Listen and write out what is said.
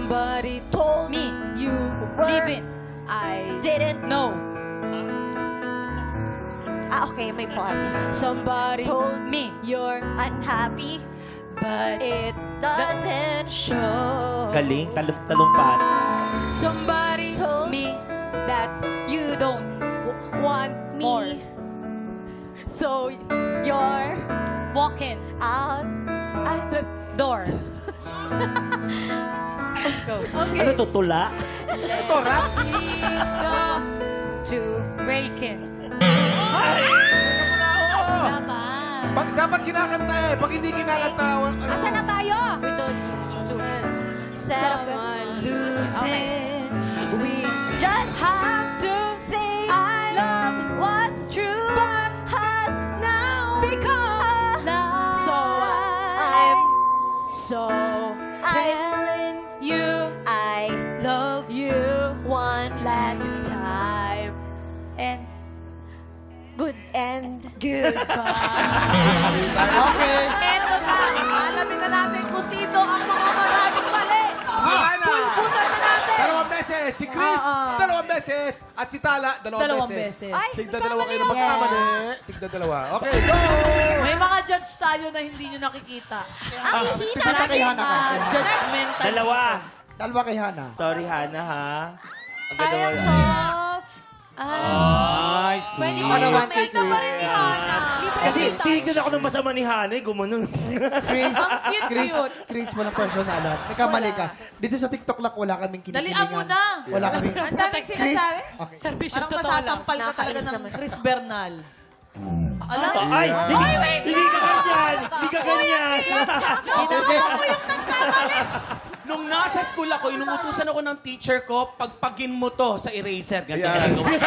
Somebody told Me. you were. Leave it. I Didn't know. Okay, may pause. Somebody Told me. you're Unhappy, But it doesn't show. Galing, talumpat. somebody told Me. that You don't. want more. me So you're Walking. out. Door. Ano to, tula? Ito, rap. To breaking. Teka muna, oo. Tama. Dapat kinakanta eh. Pag hindi kinakanta, ano? Asan na tayo? We told you to Someone losing. we Just have to say I love was true, but has now become lie. so I'm telling you I Love you one last time. and good end. Okay. Eto na, alamin na natin kung sino ang mga maraming mali. Sana. Pulpusan na natin. Dalawang beses. Si Chris, dalawang beses. At si Tala, dalawang beses. Ay, Tigda-dalawa kayo ng pagkamali. Tigda-dalawa. Okay, go! may mga judge tayo na hindi nyo nakikita. Ang hihina Pipita kay natin. Hana ka. Judgmental. Dalawa. Dalawa kay Hana. Sorry, Hana, ha? Ang I ganda am wala. soft. Ay, sweet. Ako naman kay Wait naman ni Hana. Kasi tingin ako ng masama ni Hana, gumanon. Chris, walang personalan. Nagkamali ka. Dito sa TikTok lang, wala kaming kinikilingan. Dalian mo na. Wala kaming... Ang daming Chris, sinasabi. okay. Parang masasampal ka talaga ng Chris Bernal. Alam? Ay, hindi ka ganyan. Hindi ka ganyan. Nung nasa school ako, inuutusan ako ng teacher ko, pagpagin mo to sa eraser. Ganito Ayan. gagawin.